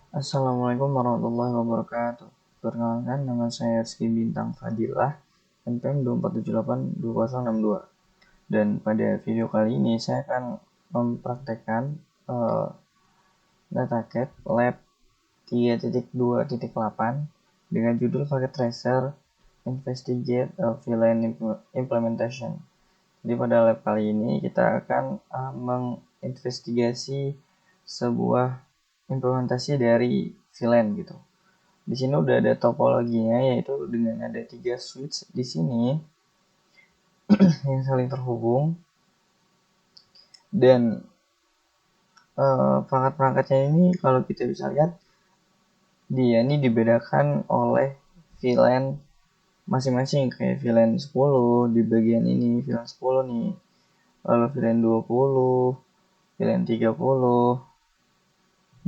Assalamualaikum warahmatullahi wabarakatuh. Perkenalkan, nama saya Rizky Bintang Fadilah, NPM 247822062. Dan pada video kali ini saya akan mempraktekkan uh, DataCAD Lab 3.2.8 dengan judul Packet Tracer Investigate a VLAN Implementation. Jadi pada lab kali ini kita akan menginvestigasi sebuah implementasi dari VLAN gitu. Di sini udah ada topologinya, yaitu dengan ada 3 switch di sini yang saling terhubung, dan perangkat-perangkatnya ini kalau kita bisa lihat dia ini dibedakan oleh VLAN masing-masing, kayak VLAN 10 di bagian ini VLAN 10 nih, lalu VLAN 20, VLAN 30,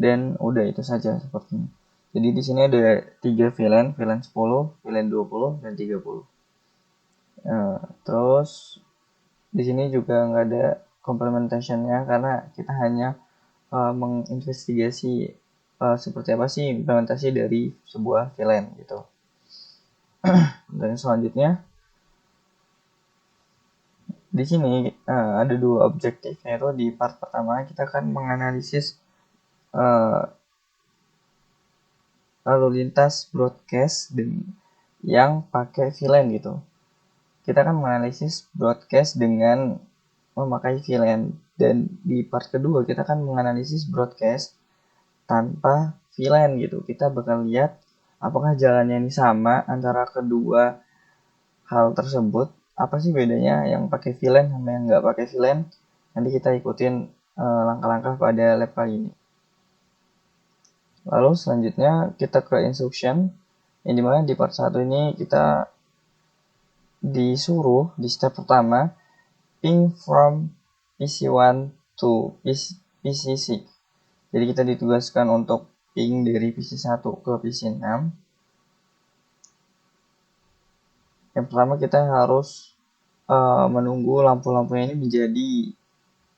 dan udah itu saja sepertinya. Jadi di sini ada 3 VLAN, VLAN 10, VLAN 20, dan 30. Terus di sini juga nggak ada complementation-nya karena kita hanya menginvestigasi seperti apa sih implementasi dari sebuah VLAN gitu. Dan selanjutnya di sini ada dua objektif, yaitu di part pertama kita akan menganalisis lalu lintas broadcast yang pakai VLAN gitu. Kita akan menganalisis broadcast dengan memakai VLAN, dan di part kedua kita akan menganalisis broadcast tanpa VLAN gitu. Kita bakal lihat apakah jalannya ini sama antara kedua hal tersebut, apa sih bedanya yang pakai VLAN sama yang nggak pakai VLAN. Nanti kita ikutin langkah-langkah pada lab kali ini. Lalu selanjutnya kita ke instruction, yang dimana di part 1 ini kita disuruh di step pertama ping from PC1 to PC6. Jadi kita ditugaskan untuk ping dari PC1 ke PC6. Yang pertama kita harus menunggu lampu-lampunya ini menjadi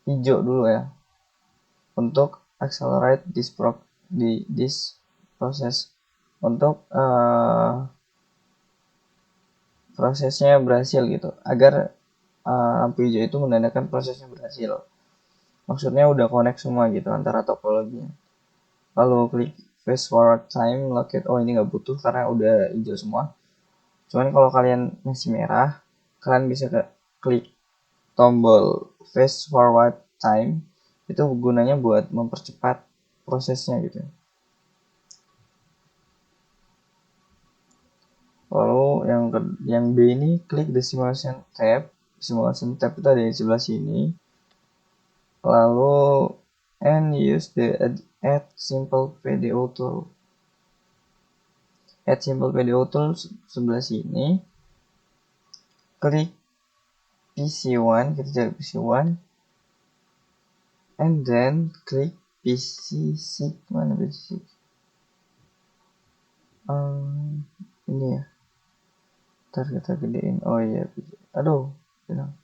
hijau dulu ya, untuk accelerate this process, untuk prosesnya berhasil gitu, agar lampu hijau itu menandakan prosesnya berhasil. Maksudnya udah connect semua gitu antara topologinya. Lalu klik fast forward time locate. Oh, ini nggak butuh karena udah hijau semua. Cuman kalau kalian masih merah, kalian bisa klik tombol fast forward time. Itu gunanya buat mempercepat prosesnya gitu. Lalu yang B ini klik the simulation tab. Simulation tab itu ada di sebelah sini. Lalu and use the add simple PDO tool. Add simple PDO tool sebelah sini. Klik PC1, kita cari PC1, and then klik PC6. Mana PC6? Ini ya. Ntar kita gedein. Oh iya, aduh, hilang.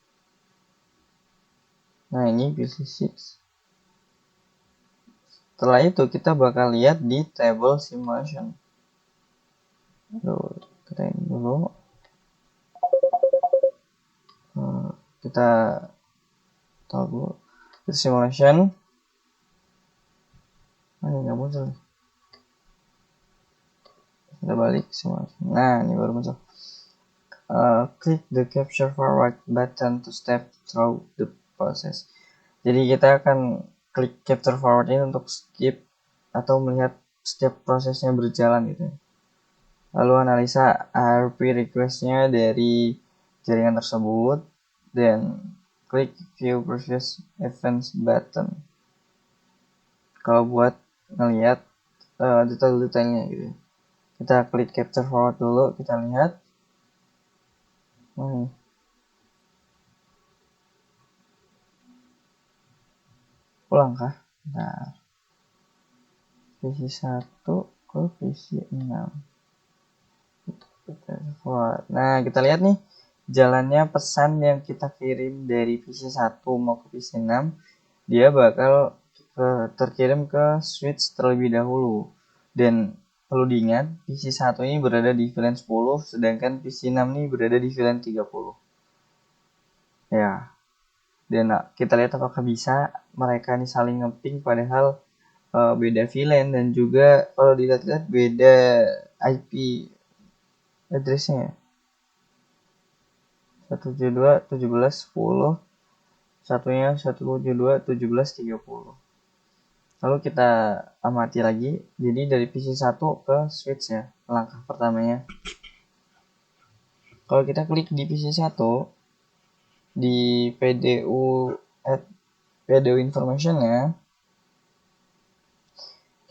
Nah, ini PC6. Setelah itu kita bakal lihat di table simulation. Aduh, kita ini dulu. Kita tahu kita simulation. Ini nggak muncul. Kita balik simulation. Nah, ini baru muncul. Click the capture forward button to step through the process. Jadi kita akan klik capture forward ini untuk skip atau melihat setiap prosesnya berjalan gitu. Lalu analisa ARP request-nya dari jaringan tersebut, dan klik view previous events button kalau buat ngelihat detail-detailnya gitu. Kita klik capture forward dulu, kita lihat. Ulang kah? Nah, PC1 ke PC6. Nah, kita lihat nih jalannya pesan yang kita kirim dari PC1 mau ke PC6. Dia bakal terkirim ke switch terlebih dahulu. Dan perlu diingat, PC 1 ini berada di VLAN 10, sedangkan PC 6 ini berada di VLAN 30. Ya, dan kita lihat apakah bisa mereka ini saling ngeping padahal beda VLAN dan juga kalau dilihat-lihat beda IP addressnya. 172.17.10, satunya 172.17.30. Lalu kita amati lagi, jadi dari PC 1 ke switch ya, langkah pertamanya. Kalau kita klik di PC 1, di PDU information-nya,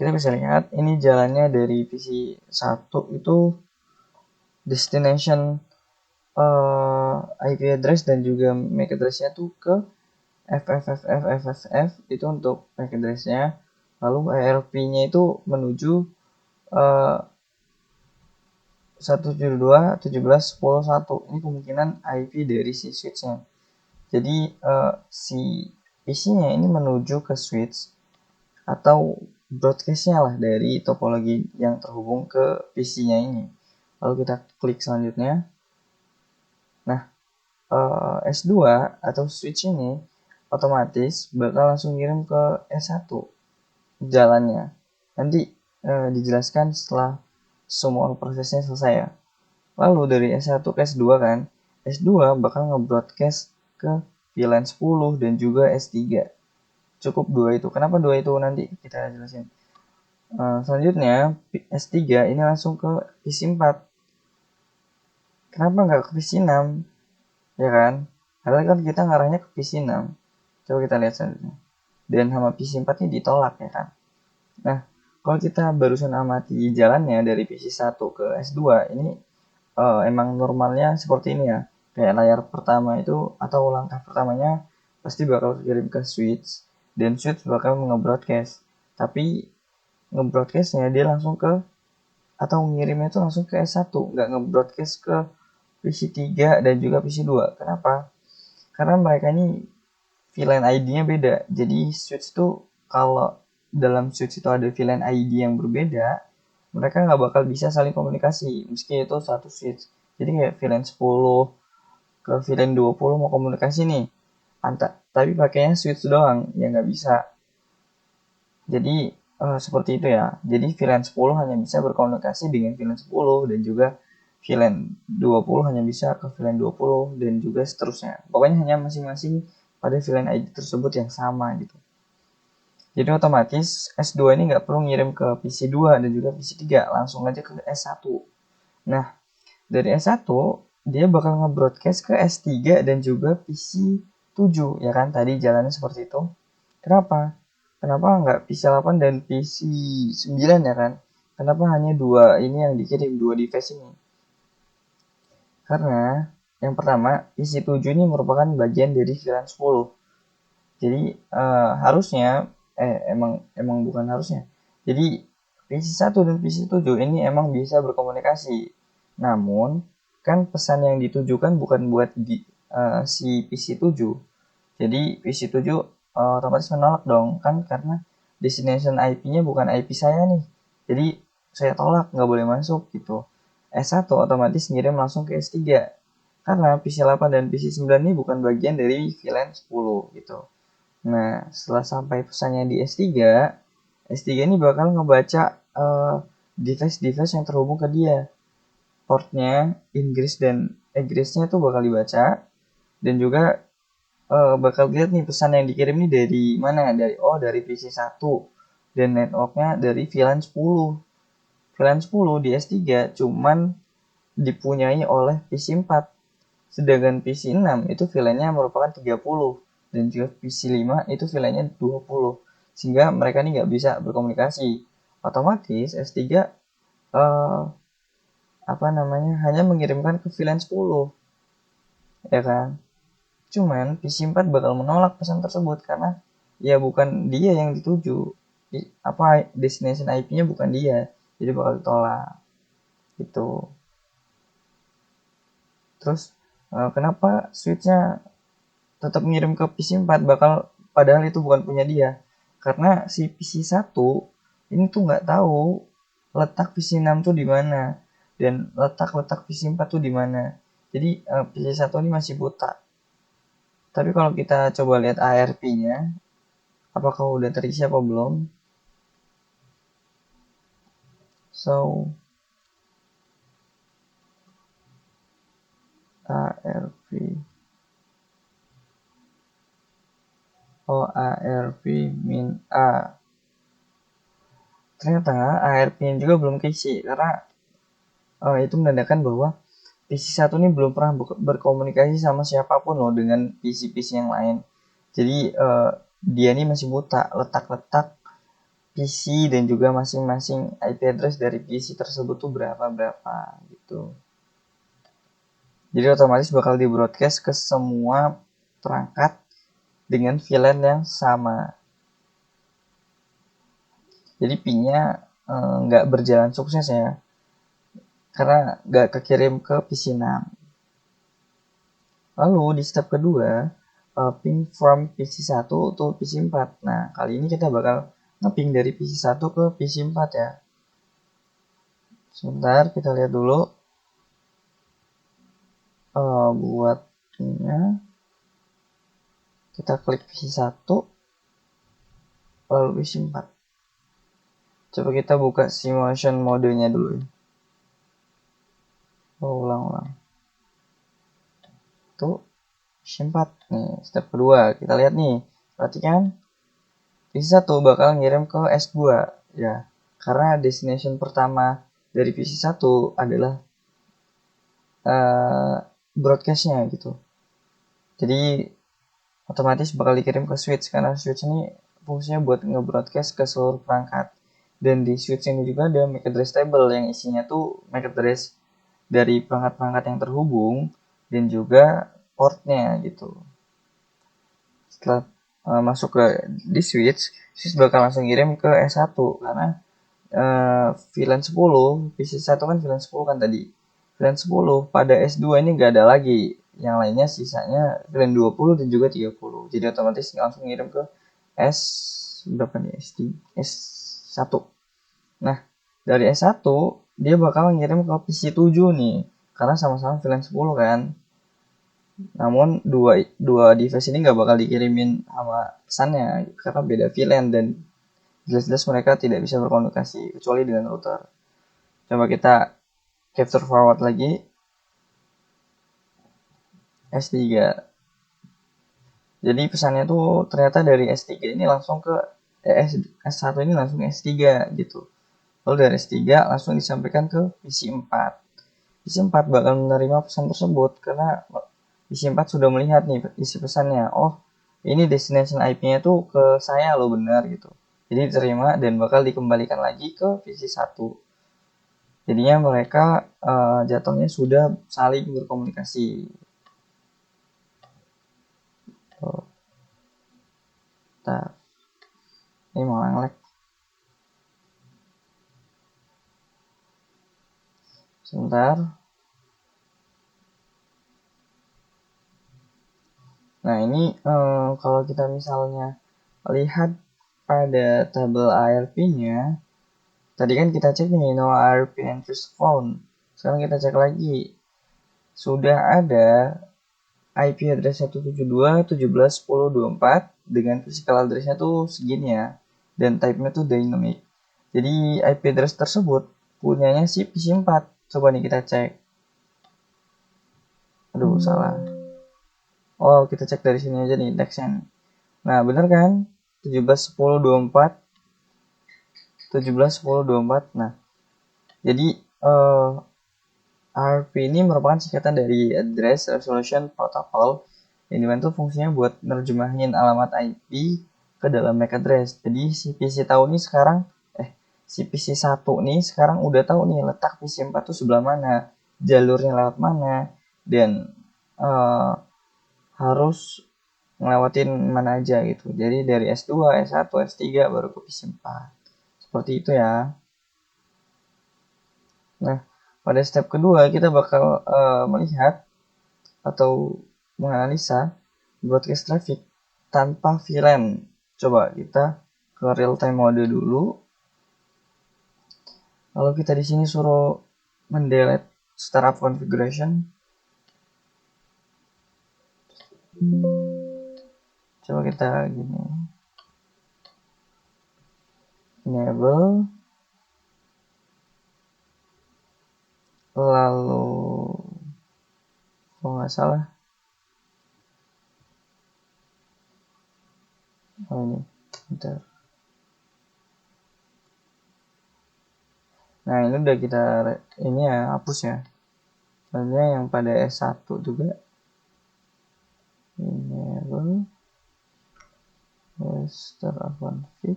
kita bisa lihat ini jalannya dari PC 1 itu destination IP address dan juga MAC address-nya tuh ke FFFF itu untuk MAC address-nya, lalu ARP-nya itu menuju 172.17.10.1. Ini kemungkinan IP dari si switch-nya. Jadi si PC-nya ini menuju ke switch atau broadcast-nya lah dari topologi yang terhubung ke PC-nya ini. Lalu kita klik selanjutnya. Nah, S2 atau switch ini otomatis bakal langsung ngirim ke S1 jalannya. Nanti dijelaskan setelah semua prosesnya selesai ya. Lalu dari S1 ke S2 kan, S2 bakal nge-broadcast ke VLAN 10 dan juga S3. Cukup dua itu. Kenapa dua itu nanti kita jelasin. Selanjutnya S3 ini langsung ke PC 4. Kenapa nggak ke PC 6? Ya kan? Karena kan kita ngarahnya ke PC 6. Coba kita lihat selanjutnya. Dan sama PC 4 ini ditolak ya kan. Nah, kalau kita barusan amati jalannya dari PC 1 ke S2, ini emang normalnya seperti ini ya. Kayak layar pertama itu atau langkah pertamanya pasti bakal kirim ke switch dan switch bakal nge-broadcast. Tapi nge-broadcastnya dia langsung ke atau ngirimnya itu langsung ke S1, nggak nge-broadcast ke PC 3 dan juga PC 2. Kenapa? Karena mereka ini VLAN ID-nya beda. Jadi switch itu kalau dalam switch itu ada VLAN ID yang berbeda, mereka nggak bakal bisa saling komunikasi meski itu satu switch. Jadi kayak VLAN 10 ke VLAN 20 mau komunikasi nih, tapi pakainya switch doang, ya nggak bisa. Jadi seperti itu ya. Jadi VLAN 10 hanya bisa berkomunikasi dengan VLAN 10 dan juga VLAN 20 hanya bisa ke VLAN 20 dan juga seterusnya. Pokoknya hanya masing-masing pada VLAN ID tersebut yang sama gitu. Jadi otomatis S2 ini nggak perlu ngirim ke PC 2 dan juga PC 3, langsung aja ke S1. Nah, dari S1 dia bakal nge-broadcast ke S3 dan juga PC 7, ya kan? Tadi jalannya seperti itu. Kenapa? Kenapa nggak PC 8 dan PC 9 ya kan? Kenapa hanya dua ini yang dikirim, dua device ini? Karena yang pertama, PC 7 ini merupakan bagian dari VLAN 10. Jadi harusnya emang bukan harusnya. Jadi PC 1 dan PC 7 ini emang bisa berkomunikasi. Namun kan pesan yang ditujukan bukan buat si PC 7. Jadi PC 7 otomatis menolak dong kan karena destination IP-nya bukan IP saya nih. Jadi saya tolak, nggak boleh masuk gitu. S1 otomatis ngirim langsung ke S3. Karena PC 8 dan PC 9 ini bukan bagian dari VLAN 10 gitu. Nah, setelah sampai pesannya di S3, S3 ini bakal ngebaca device-device yang terhubung ke dia. Portnya, ingress dan egress-nya itu bakal dibaca. Dan juga bakal lihat nih pesan yang dikirim nih dari mana? Dari PC 1. Dan networknya dari VLAN 10. VLAN 10 di S3 cuman dipunyai oleh PC 4. Sedangkan PC 6 itu VLAN-nya merupakan 30 dan juga PC 5 itu VLAN-nya 20. Sehingga mereka ini nggak bisa berkomunikasi. Otomatis S3 hanya mengirimkan ke VLAN 10. Ya kan? Cuman PC 4 bakal menolak pesan tersebut karena ya bukan dia yang dituju. Destination IP-nya bukan dia. Jadi bakal ditolak. Gitu. Terus kenapa switch-nya tetap ngirim ke PC 4 padahal itu bukan punya dia? Karena si PC 1 ini tuh nggak tahu letak PC6 tuh di mana dan letak PC4 tuh di mana. Jadi PC1 ini masih buta. Tapi kalau kita coba lihat ARP-nya, apakah udah terisi apa belum? So ARP ARP min A. Ternyata ARP-nya juga belum keisi karena itu menandakan bahwa PC1 ini belum pernah berkomunikasi sama siapapun loh dengan PC-PC yang lain. Jadi dia ini masih buta letak-letak PC dan juga masing-masing IP address dari PC tersebut tuh berapa gitu. Jadi otomatis bakal di broadcast ke semua perangkat dengan VLAN yang sama. Jadi pin-nya nggak berjalan sukses ya, karena nggak kekirim ke PC6. Lalu di step kedua, ping from PC1 to PC4. Nah, kali ini kita bakal nge-ping dari PC1 ke PC4 ya. Sebentar, kita lihat dulu buat pingnya. Kita klik PC1, lalu PC4. Coba kita buka simulation modenya dulu ya. Ulang-ulang. Tuh, PC4. Nih, step kedua. Kita lihat nih. Perhatikan, PC1 bakal ngirim ke S2 ya. Karena destination pertama dari PC1 adalah broadcastnya gitu. Jadi otomatis bakal dikirim ke switch karena switch ini fungsinya buat nge-broadcast ke seluruh perangkat. Dan di switch ini juga ada MAC address table yang isinya tuh MAC address dari perangkat-perangkat yang terhubung dan juga portnya gitu. Setelah masuk ke di switch bakal langsung kirim ke S1 karena VLAN 10, PC1 kan VLAN 10 kan tadi. VLAN 10 pada S2 ini nggak ada lagi. Yang lainnya sisanya VLAN 20 dan juga 30. Jadi otomatis langsung ngirim ke S berapa nih? S1. Nah, dari S1 dia bakal ngirim ke PC7 nih. Karena sama-sama VLAN 10 kan. Namun dua device ini nggak bakal dikirimin sama pesannya karena beda VLAN dan jelas-jelas mereka tidak bisa berkomunikasi kecuali dengan router. Coba kita capture forward lagi S3. Jadi pesannya tuh ternyata dari S3 ini langsung ke S1 ini langsung S3 gitu. Lalu dari S3 langsung disampaikan ke PC4. PC4 bakal menerima pesan tersebut karena PC4 sudah melihat nih isi pesannya. Oh, ini destination IP-nya tuh ke saya loh, benar gitu. Jadi diterima dan bakal dikembalikan lagi ke PC1. Jadinya mereka jatuhnya sudah saling berkomunikasi. Tuh. Nah, ini mau lag. Sebentar. Nah, ini kalau kita misalnya lihat pada tabel ARP-nya, tadi kan kita cek nih no ARP entries found. Sekarang kita cek lagi. Sudah ada IP address 172.17.10.24 dengan physical address-nya tuh segini ya. Dan type-nya tuh dynamic. Jadi IP address tersebut punyanya si PC4. Coba nih kita cek. Aduh, salah. Oh, kita cek dari sini aja nih indexnya. Nah, bener kan? 17.10.24 17.10.24. Nah, jadi ARP ini merupakan singkatan dari Address Resolution Protocol yang dimana tuh fungsinya buat nerjemahin alamat IP ke dalam MAC address. Jadi si PC tahu nih sekarang si PC1 nih sekarang udah tahu nih letak PC4 tuh sebelah mana, jalurnya lewat mana, dan harus ngelewatin mana aja gitu. Jadi dari S2, S1, S3 baru ke PC4. Seperti itu ya. Nah, pada step kedua kita bakal melihat atau menganalisa broadcast traffic tanpa VLAN. Coba kita ke real time mode dulu. Kalau kita di sini suruh mendelete startup configuration, coba kita gini, enable, lalu kalau nggak salah, ini, bentar. Nah ini udah kita ini ya hapus ya. Soalnya yang pada S1 juga enable startup config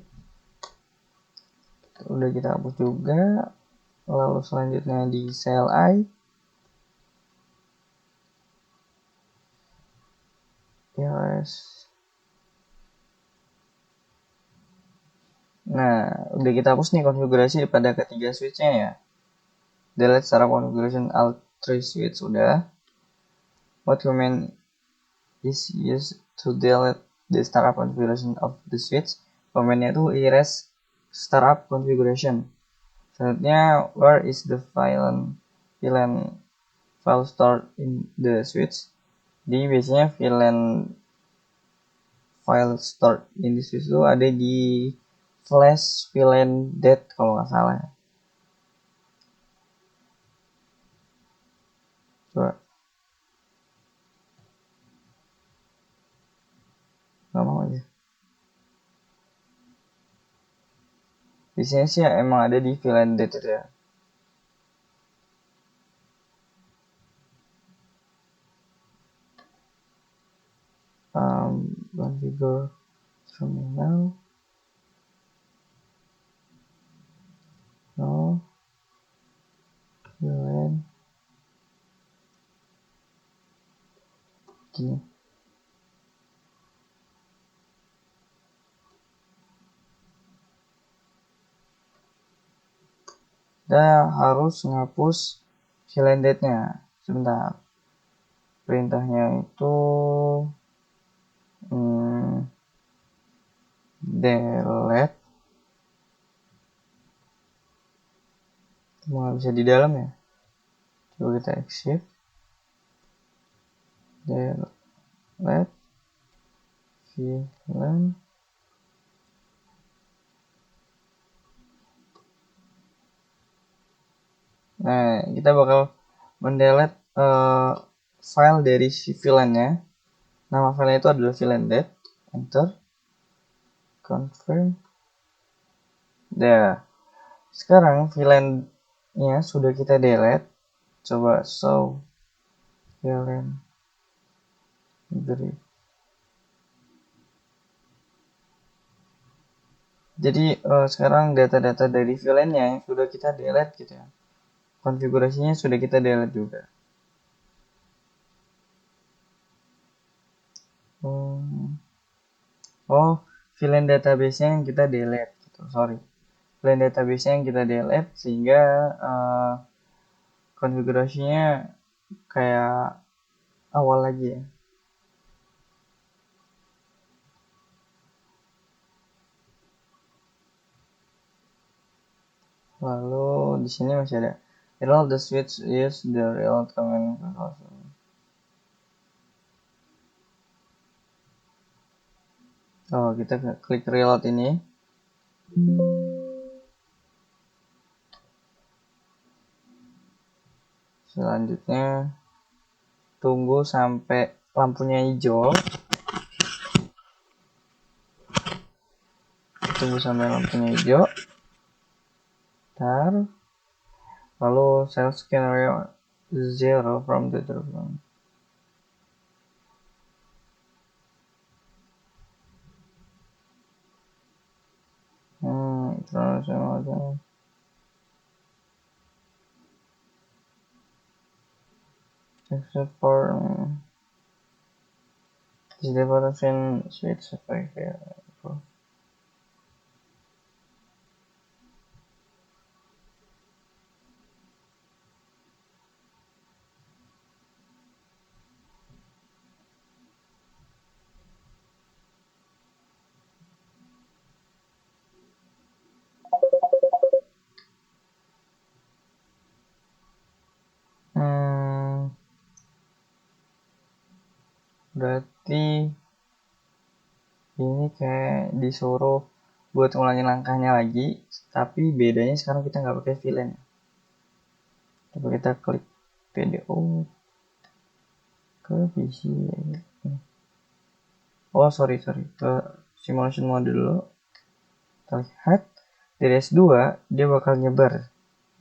udah kita hapus juga. Lalu selanjutnya di CLI yes. Nah udah kita hapus nih konfigurasi pada ketiga switchnya ya. Delete startup configuration alt 3 switch udah. What command is used to delete the startup configuration of the switch? Commandnya itu erase startup configuration. Selanjutnya, where is the file stored in the switch? Jadi biasanya file stored in the switch itu ada di flash VLAN det kalau nggak salah. Coba. Nggak mau aja. Biasanya sih emang ada di VLAN det itu ya. Configure terminal. No. VLAN. Gini. Kita harus ngapus VLAN det-nya. Sebentar. Perintahnya itu delete. Nggak bisa di dalam ya. Coba kita exit. Delete VLAN. Nah, kita bakal mendelete file dari si VLAN-nya. Nama filenya itu adalah VLAN det. Enter. Confirm. Dah. Sekarang VLAN-nya sudah kita delete. Coba show VLAN brief. Jadi sekarang data-data dari VLAN-nya yang sudah kita delete gitu ya. Konfigurasinya sudah kita delete juga. VLAN database-nya yang kita delete gitu. Sorry. VLAN database-nya yang kita delete sehingga konfigurasinya kayak awal lagi ya. Lalu di sini masih ada reload the switch use the reload command. Kita klik reload ini. Selanjutnya tunggu sampai lampunya hijau. Tunggu sampai lampunya hijau. Bentar. Lalu self scenario 0 from the drop-down. Except for this development switch effect here. Berarti ini kayak disuruh buat ngulangin langkahnya lagi, tapi bedanya sekarang kita nggak pakai VLAN. Coba kita klik PDO ke PC. Oh sorry, ke simulation mode dulu. Kita lihat dari S2 dia bakal nyebar.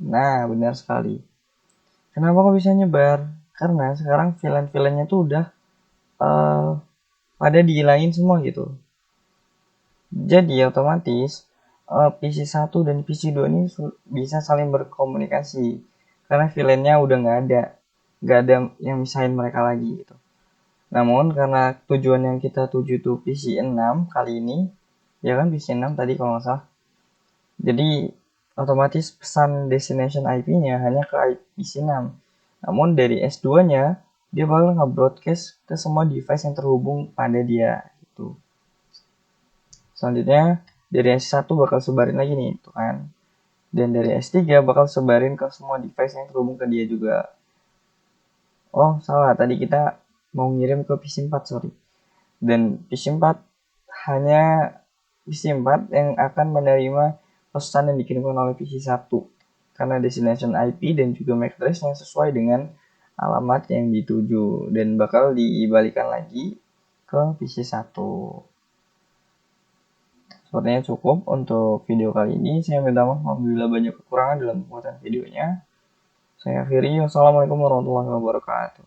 Nah benar sekali. Kenapa kok bisa nyebar? Karena sekarang VLAN-VLAN-nya tuh udah pada dihilangin semua gitu. Jadi otomatis PC 1 dan PC 2 ini bisa saling berkomunikasi karena VLAN-nya udah nggak ada yang misahin mereka lagi gitu. Namun karena tujuan yang kita tuju tuh PC 6 kali ini, ya kan PC 6 tadi kalau nggak salah. Jadi otomatis pesan destination IP-nya hanya ke PC 6. Namun dari S2-nya dia bakal nge-broadcast ke semua device yang terhubung pada dia gitu. Selanjutnya dari S1 bakal sebarin lagi nih, tuh kan. Dan dari S3 bakal sebarin ke semua device yang terhubung ke dia juga. Oh, salah. Tadi kita mau ngirim ke PC4, sorry. Dan PC4 hanya PC4 yang akan menerima pesan yang dikirimkan oleh PC1 karena destination IP dan juga MAC address yang sesuai dengan alamat yang dituju dan bakal dibalikan lagi ke PC1. Sepertinya cukup untuk video kali ini. Saya minta maaf apabila banyak kekurangan dalam pembuatan videonya. Saya Firi, wassalamualaikum warahmatullahi wabarakatuh.